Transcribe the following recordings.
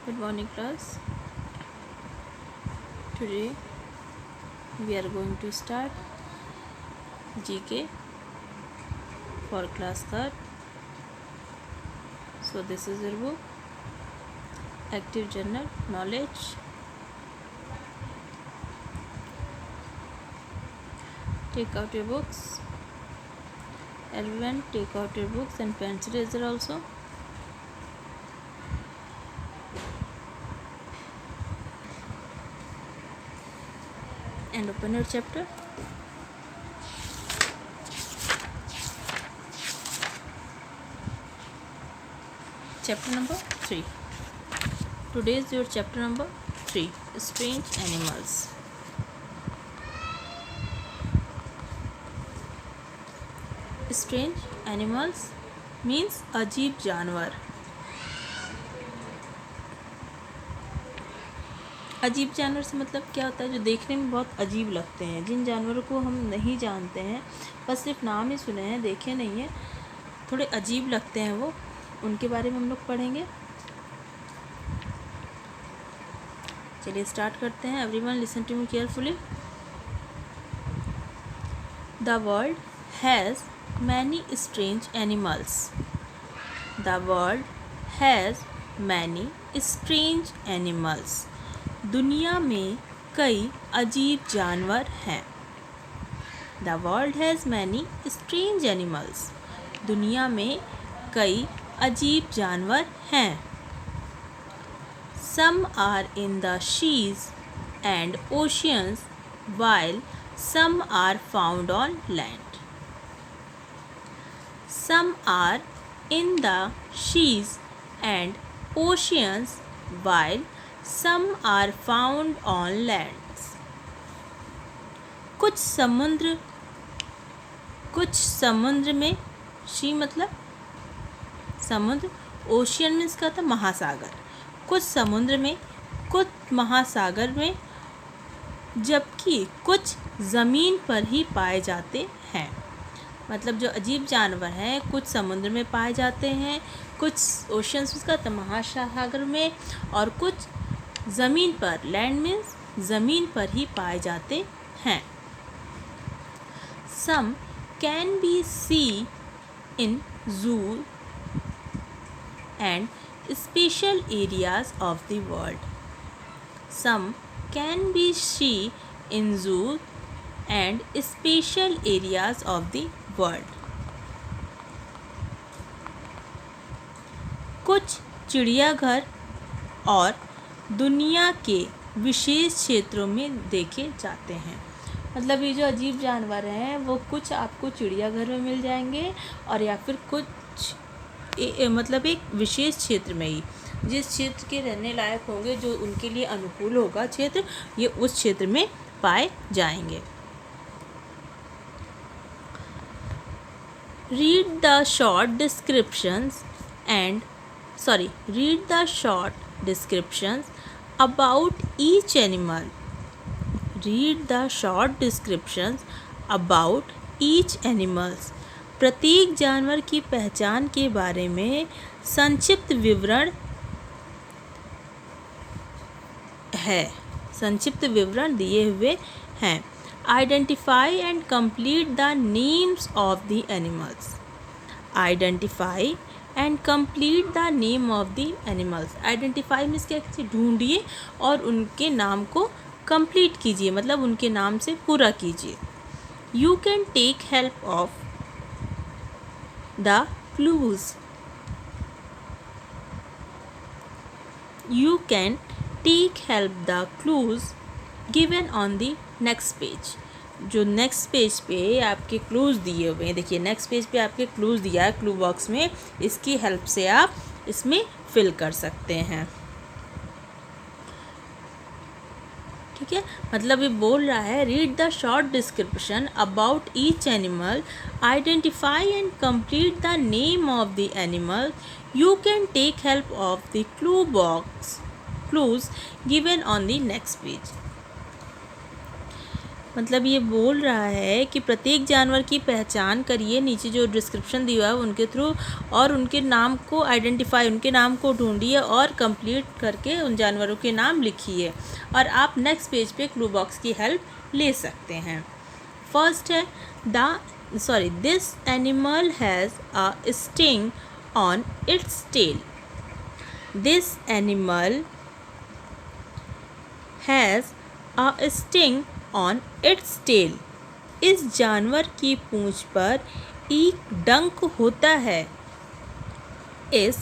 Good morning, class. Today we are going to start GK for class 3rd. So this is your book, Active General Knowledge. Take out your books. Everyone take out your books and pencil eraser also. And open your chapter. Chapter number 3. Today is your chapter number 3. Strange animals. Strange animals means अजीब जानवर. अजीब जानवर से मतलब क्या होता है? जो देखने में बहुत अजीब लगते हैं, जिन जानवरों को हम नहीं जानते हैं, बस सिर्फ नाम ही सुने हैं, देखे नहीं हैं, थोड़े अजीब लगते हैं वो, उनके बारे में हम लोग पढ़ेंगे. चलिए स्टार्ट करते हैं. Everyone listen to me carefully. The world has many strange animals. The world has many strange animals. दुनिया में कई अजीब जानवर हैं. The world has many strange animals. दुनिया में कई अजीब जानवर हैं. Some are in the seas and oceans while some are found on land. Some are in the seas and oceans while some are found on lands. कुछ समुद्र में, सी मतलब समुद्र, ओशियन मीन्स का था महासागर. कुछ समुद्र में, कुछ महासागर में, जबकि कुछ ज़मीन पर ही पाए जाते हैं. मतलब जो अजीब जानवर हैं कुछ समुद्र में पाए जाते हैं, कुछ ओशियंस का तो महासागर में, और कुछ ज़मीन पर, लैंड मीन्स ज़मीन पर ही पाए जाते हैं. सम कैन बी सी इन जू and special areas of the world. Some can be seen in zoos and special areas of the world. कुछ चिड़ियाघर और दुनिया के विशेष क्षेत्रों में देखे जाते हैं. मतलब ये जो अजीब जानवर हैं वो कुछ आपको चिड़ियाघर में मिल जाएंगे, और या फिर कुछ मतलब एक विशेष क्षेत्र में ही, जिस क्षेत्र के रहने लायक होंगे, जो उनके लिए अनुकूल होगा क्षेत्र, ये उस क्षेत्र में पाए जाएंगे. Read the short descriptions about each animal. Read the short descriptions about each animals. प्रत्येक जानवर की पहचान के बारे में संक्षिप्त विवरण दिए हुए हैं. Identify and complete the names of the animals. Identify and complete the name of the animals. Identify means क्या? ढूंढिए और उनके नाम को कंप्लीट कीजिए, मतलब उनके नाम से पूरा कीजिए. You can take help of the clues. You can take help the clues given on the next page. जो नेक्स्ट पेज पे आपके क्लूज दिए हुए हैं, देखिए नेक्स्ट पेज पे आपके क्लूज दिया है क्लू बॉक्स में, इसकी हेल्प से आप इसमें फिल कर सकते हैं. ठीक है, मतलब ये बोल रहा है read the short description about each animal, identify and complete the name of the animal. You can take help of the clues given on the next page. मतलब ये बोल रहा है कि प्रत्येक जानवर की पहचान करिए, नीचे जो डिस्क्रिप्शन दिया है उनके थ्रू, और उनके नाम को आइडेंटिफाई, उनके नाम को ढूंढिए और कंप्लीट करके उन जानवरों के नाम लिखिए। और आप नेक्स्ट पेज पे क्लू बॉक्स की हेल्प ले सकते हैं। फर्स्ट है this animal has a sting on its tail. This animal has a sting on its tail. इस जानवर की पूंछ पर एक डंक होता है। इस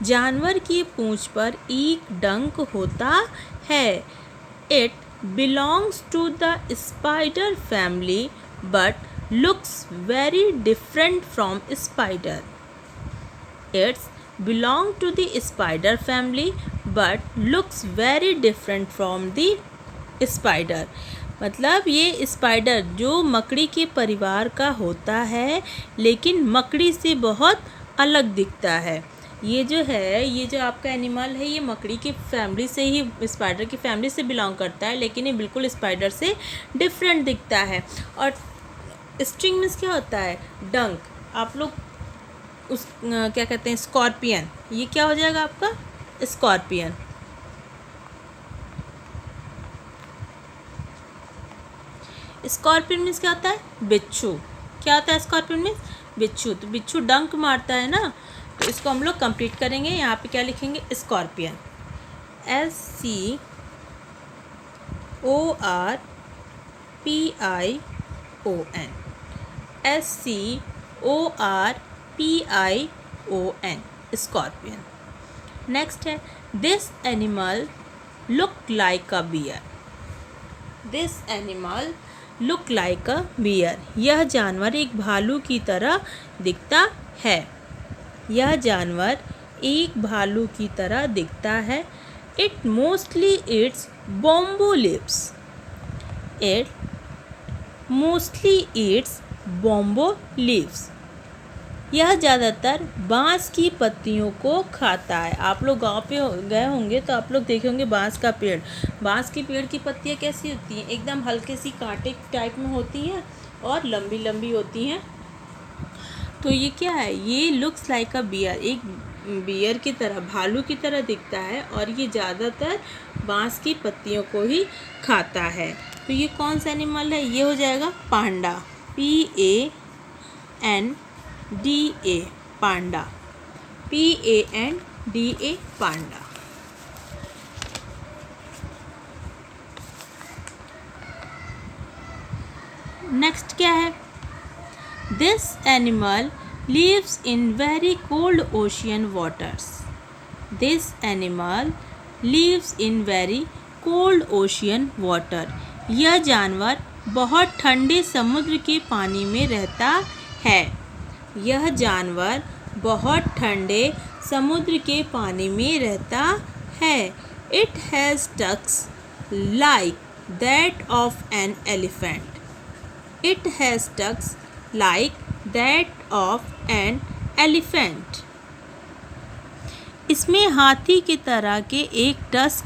जानवर की पूंछ पर एक डंक होता है। It belongs to the spider family but looks very different from spider. It's belong to the spider family but looks very different from the spider। मतलब ये स्पाइडर जो मकड़ी के परिवार का होता है लेकिन मकड़ी से बहुत अलग दिखता है। ये जो आपका एनिमल है ये मकड़ी की फैमिली से ही, स्पाइडर की फैमिली से बिलोंग करता है, लेकिन ये बिल्कुल स्पाइडर से डिफरेंट दिखता है। और स्ट्रिंग मीन्स क्या होता है? डंक। आप लोग उस क्या कहते हैं? स्कॉर्पियन। ये क्या हो जाएगा आपका? स्कॉर्पियन। स्कॉर्पियन मीन्स क्या होता है? बिच्छू। क्या होता है स्कॉर्पियन मीन्स? बिच्छू। तो बिच्छू डंक मारता है ना, तो इसको हम लोग कंप्लीट करेंगे। यहाँ पे क्या लिखेंगे? Scorpion. SCORPION। SCORPION, scorpion. Next है this animal look like a bear. This animal look like a bear. यह जानवर एक भालू की तरह दिखता है। यह जानवर एक भालू की तरह दिखता है। It mostly eats bamboo leaves. It mostly eats bamboo leaves. यह ज़्यादातर बांस की पत्तियों को खाता है। आप लोग गांव पे गए होंगे तो आप लोग देखे होंगे बांस का पेड़। बांस के पेड़ की पत्तियां कैसी होती हैं? एकदम हल्के सी कांटे टाइप में होती हैं और लंबी लंबी होती हैं। तो ये क्या है? ये लुक्स लाइक अ बियर, एक बियर की तरह, भालू की तरह दिखता है और ये ज़्यादातर बांस की पत्तियों को ही खाता है। तो ये कौन सा एनिमल है? ये हो जाएगा पांडा। PANDA, पांडा। PANDA, पांडा। नेक्स्ट क्या है? This animal lives in very cold ocean waters. This animal lives in very cold ocean water. यह जानवर बहुत ठंडे समुद्र के पानी में रहता है। यह जानवर बहुत ठंडे समुद्र के पानी में रहता है। It has tusks like that of an elephant. It has tusks like that of an elephant. इसमें हाथी की तरह के एक टस्क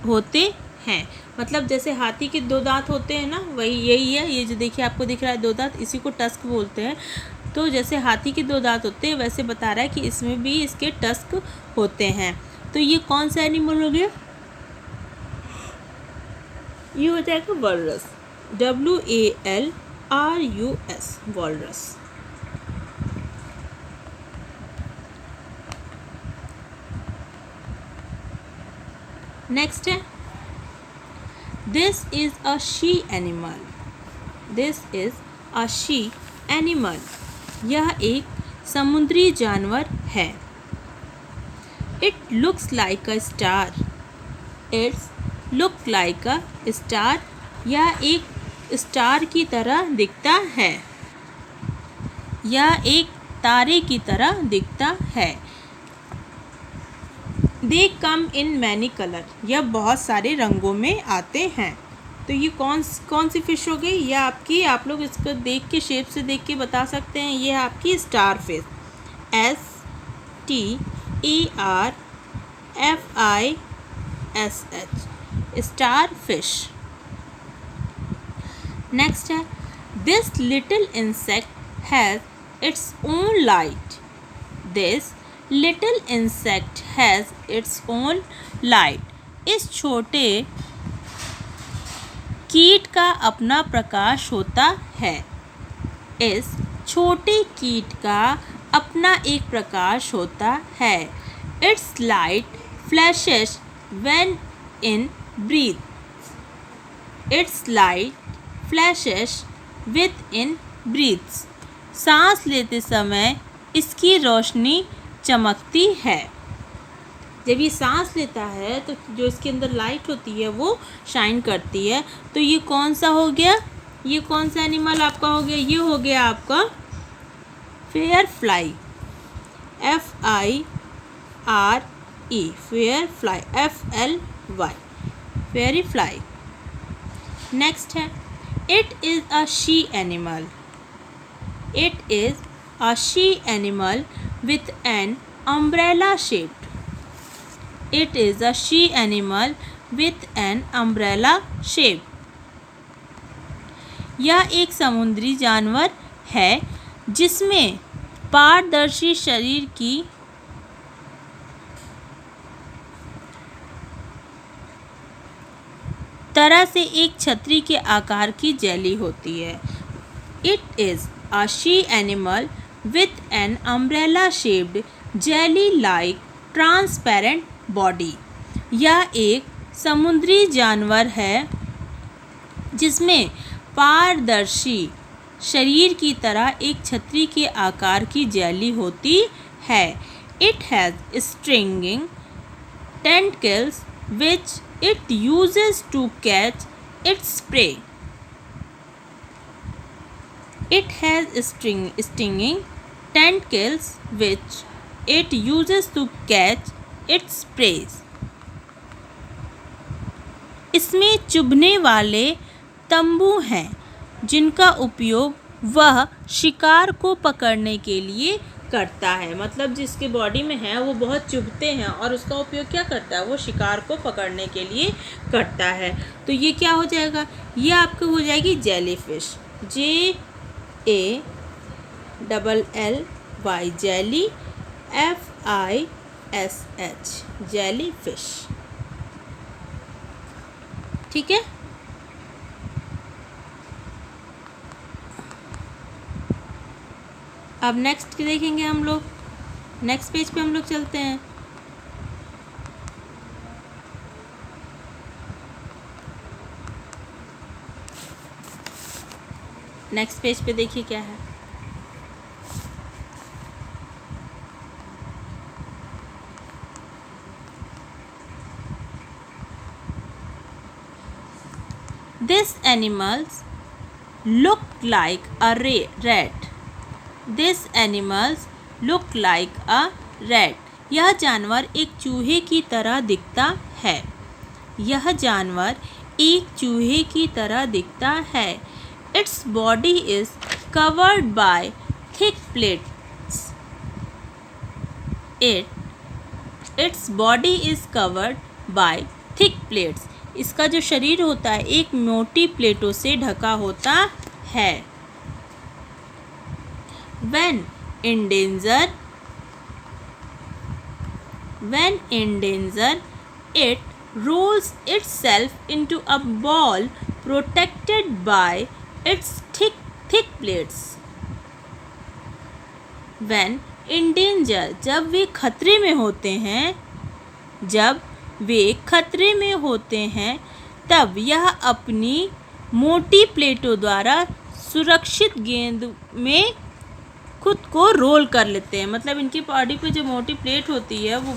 होते हैं। मतलब जैसे हाथी के 2 दांत होते हैं ना, वही यही है। ये जो देखिए आपको दिख रहा है 2 दांत, इसी को टस्क बोलते हैं। तो जैसे हाथी के 2 दांत होते हैं वैसे बता रहा है कि इसमें भी इसके टस्क होते हैं। तो ये कौन सा एनिमल हो गया? ये हो जाएगा वॉलरस। WALRUS, walrus. नेक्स्ट है this is a she animal. This is a she animal. यह एक समुद्री जानवर है। It looks like a star. It's look like a star. यह एक स्टार की तरह दिखता है। यह एक तारे की तरह दिखता है। दे कम इन मैनी कलर। यह बहुत सारे रंगों में आते हैं। तो ये कौन सी फिश हो गई? यह आपकी, आप लोग इसको देख के, शेप से देख के बता सकते हैं, ये है आपकी starfish. STARFISH, starfish. Next है, this little insect has its own light. This little insect has its own light. इस छोटे कीट का अपना प्रकाश होता है। इस छोटे कीट का अपना एक प्रकाश होता है। Its light flashes when in breath. Its light flashes with in breaths. सांस लेते समय इसकी रोशनी चमकती है। जब ये सांस लेता है तो जो इसके अंदर लाइट होती है वो शाइन करती है। तो ये कौन सा हो गया, ये कौन सा एनिमल आपका हो गया, ये हो गया आपका firefly, FIRE, firefly, FLY, firefly. Next है, it is a she animal. It is a she animal with an umbrella shape. It is a she animal with an umbrella shape. यह एक समुद्री जानवर है जिसमें पारदर्शी शरीर की तरह से एक छतरी के आकार की जेली होती है। It is a she animal with an umbrella shaped jelly like transparent body. यह एक समुद्री जानवर है जिसमें पारदर्शी शरीर की तरह एक छतरी के आकार की जेली होती है। It has stringing tentacles which it uses to catch its prey. इट हैज़ stinging tentacles which it uses to catch its preys. इसमें चुभने वाले तंबू हैं जिनका उपयोग वह शिकार को पकड़ने के लिए करता है। मतलब जिसके बॉडी में है वो बहुत चुभते हैं और उसका उपयोग क्या करता है, वो शिकार को पकड़ने के लिए करता है। तो ये क्या हो जाएगा, ये आपको हो जाएगी jelly fish, JALLY, jelly, FISH, jelly fish. ठीक है, अब नेक्स्ट देखेंगे हम लोग। नेक्स्ट पेज पे हम लोग चलते हैं। नेक्स्ट पेज पे देखिए क्या है। These animals look like a rat. These animals look like a rat. यह जानवर एक चूहे की तरह दिखता है। यह जानवर एक चूहे की तरह दिखता है। Its body is covered by thick plates. Its body is covered by thick plates. इसका जो शरीर होता है एक मोटी प्लेटों से ढका होता है। When in danger, it rolls itself into a ball protected by its thick plates. When in danger, जब वे खतरे में होते हैं, तब यह अपनी मोटी प्लेटों द्वारा सुरक्षित गेंद में खुद को रोल कर लेते हैं। मतलब इनकी बॉडी पे जो मोटी प्लेट होती है वो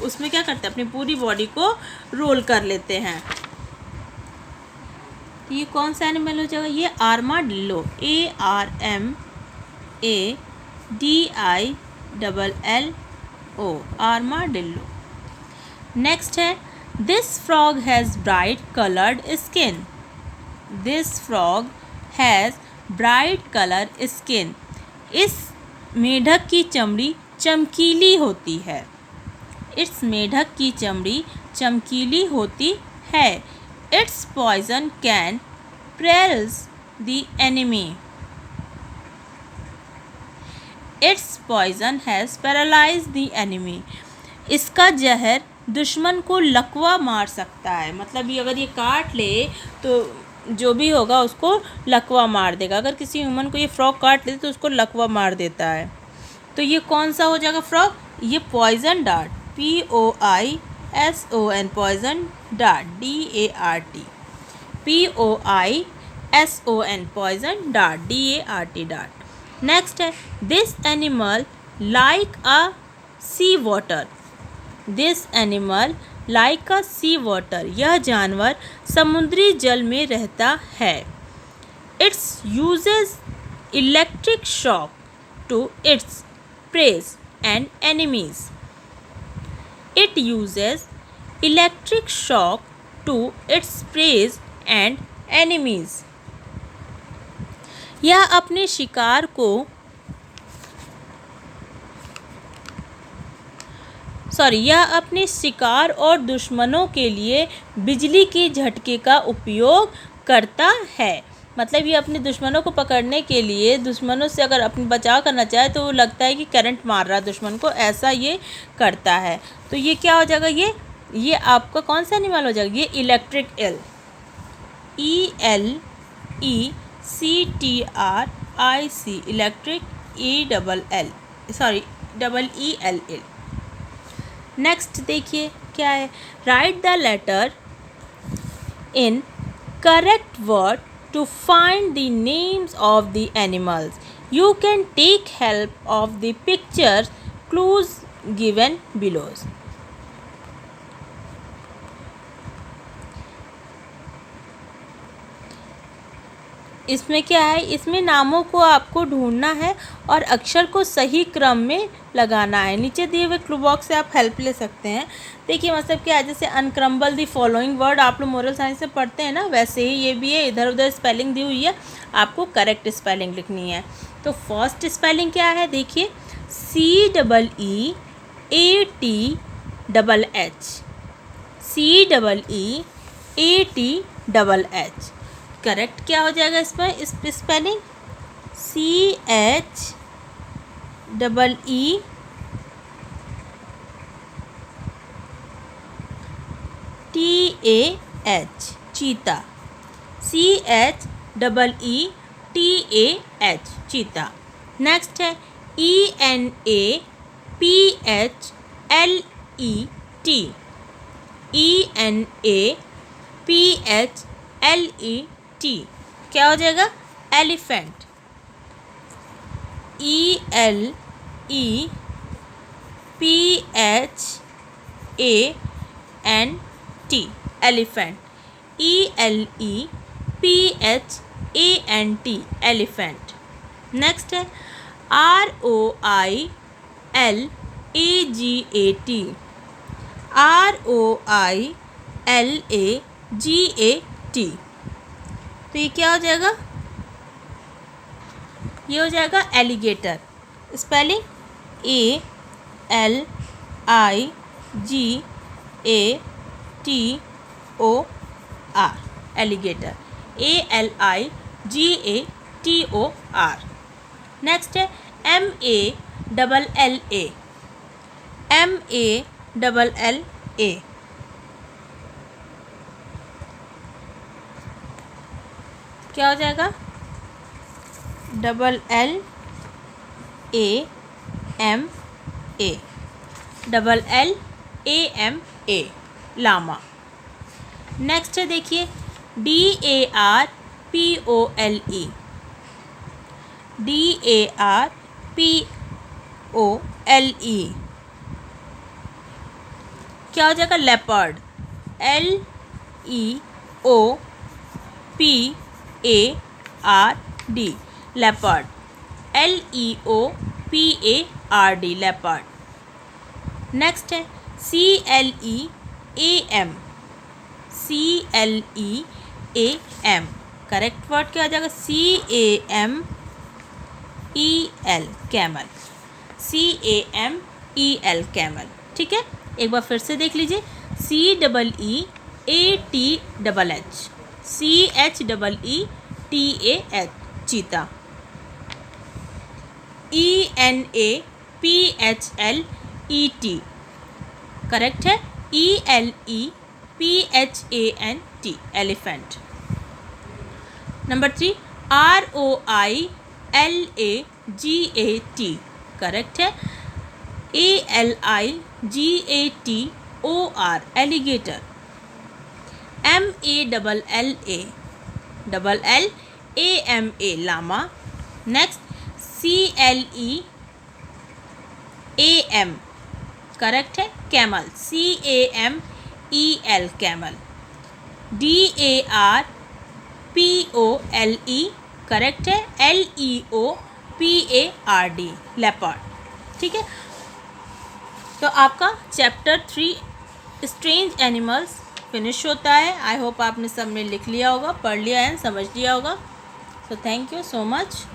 उसमें क्या करते हैं, अपनी पूरी बॉडी को रोल कर लेते हैं। तो ये कौन सा एनिमल हो जाएगा, ये आर्माडिल्लो, ARMADILLO, आर्माडिल्लो। नेक्स्ट है, this frog has bright coloured skin. This frog has bright colour skin. इस मेढक की चमड़ी चमकीली होती है। इस मेढक की चमड़ी चमकीली होती है। Its poison can pierce the enemy. Its poison has paralyzed the enemy. इसका जहर दुश्मन को लकवा मार सकता है, मतलब ये अगर ये काट ले तो जो भी होगा उसको लकवा मार देगा। अगर किसी ह्यूमन को ये फ्रॉग काट ले तो उसको लकवा मार देता है। तो ये कौन सा हो जाएगा फ्रॉग? ये poison dart, POISON, poison dart, DART, POISON, poison dart, DART, dart. Next है this animal like a sea water. This animal like a sea water, यह जानवर समुद्री जल में रहता है। Its uses electric shock to its preys and enemies. It uses electric shock to its preys and enemies. यह अपने शिकार को यह अपने शिकार और दुश्मनों के लिए बिजली के झटके का उपयोग करता है। मतलब ये अपने दुश्मनों को पकड़ने के लिए, दुश्मनों से अगर अपने बचाव करना चाहे तो वो लगता है कि करंट मार रहा है दुश्मन को, ऐसा ये करता है। तो ये क्या हो जाएगा? ये आपका कौन सा एनिमल हो जाएगा? ये electric eel, ELECTRIC, electric, EELL। Next देखिए क्या है, write the letter in correct word to find the names of the animals. You can take help of the pictures clues given below. इसमें क्या है, इसमें नामों को आपको ढूंढना है और अक्षर को सही क्रम में लगाना है। नीचे दिए हुए क्लू बॉक्स से आप हेल्प ले सकते हैं। देखिए मतलब क्या है, जैसे अनक्रम्बल दी फॉलोइंग वर्ड आप लोग मोरल साइंस से पढ़ते हैं ना, वैसे ही ये भी है। इधर उधर स्पेलिंग दी हुई है, आपको करेक्ट स्पेलिंग लिखनी है। तो फर्स्ट स्पेलिंग क्या है, देखिए CEEATHH, CEEATHH। करेक्ट क्या हो जाएगा इसमें, इस स्पेलिंग CHEETAH, चीता, CHEETAH, चीता। नेक्स्ट है ENAPHLET, ENAPHLET, क्या हो जाएगा, elephant, ELEPHANT, elephant, ELEPHANT, elephant. Next है ROILAGAT, तो ये क्या हो जाएगा, ये हो जाएगा alligator. Spelling ALIGATOR, alligator, ALIGATOR। Next है MALLA, क्या हो जाएगा, LLAMA, लामा। नेक्स्ट है देखिए DARPOLE, क्या हो जाएगा, leopard, LEOPARD, leopard, LEOPARD, leopard. Next है CLEAM, करेक्ट वर्ड क्या हो जाएगा, CAMEL, कैमल, CAMEL, कैमल। ठीक है, एक बार फिर से देख लीजिए, CEEATHH, CHEETAH, TAH cheetah. ENAPHLET correct है। ELEPHANT elephant. Number 3 ROILAGAT correct है। ALIGATOR alligator. MALLALLAMA llama. Next CLEAM correct है। Camel. CAMEL camel. DARPOLE correct है। LEOPARD leopard. ठीक है, तो आपका चैप्टर 3 स्ट्रेंज एनिमल्स फिनिश होता है। आई होप आपने सब में लिख लिया होगा, पढ़ लिया है, समझ लिया होगा। So thank you so much.